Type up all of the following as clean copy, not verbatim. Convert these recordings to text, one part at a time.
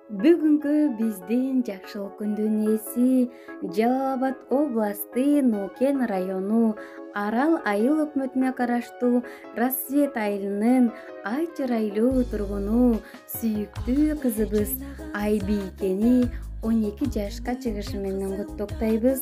Бүгүнкү биздин жакшылык күндүн ээси Жалал Абад областы Нуукен району Арал айыл өкмөтүнө караштуу Рассвет айылынын ай чырайлуу тургуну сүйүктүү кызыбыз Айбийкени 12 жашка чыгышы менен куттуктайбыз.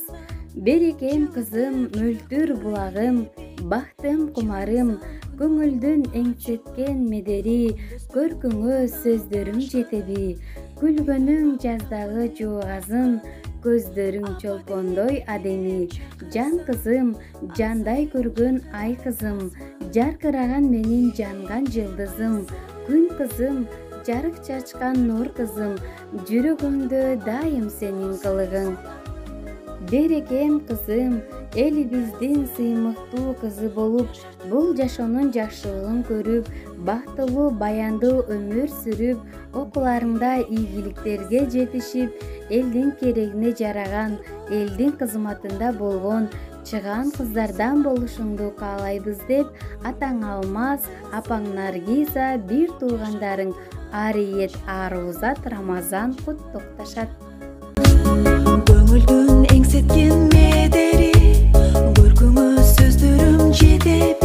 Берекем кызым, мөлтүр булагым, бактым кумарым, көңүлдүн эңсеткен медери, көркүңө сөздөрүм жетеби, күлгөнүң жаздагы жугазын, көздөрүң чолпондой адеми, жан кызым, жандай көргөн ай кызым, жаркыраган менин жанган жылдызым, күн кызым, жарык чачкан нур кызым, жүрөгүмдө дайым сенин кылыгың. Берекем кызым, элибиздин сыймыктуу кызы болуп, бул жашоонун жакшылыгын көрүп, бактылуу баяндуу өмүр сүрүп, окууларыңда ийгиликтерге жетишип, элдин керегине жараган, элдин кызматында болгон чыгаан кыздардан болушуңду каалайбыз деп атаң Алмаз, апаң Наргиза, бир туугандарың Ариет, Арузат, Рамазан куттукташат. Көңүлдүн эңсеткен медери, көркүңө сөздөрүм жетеби.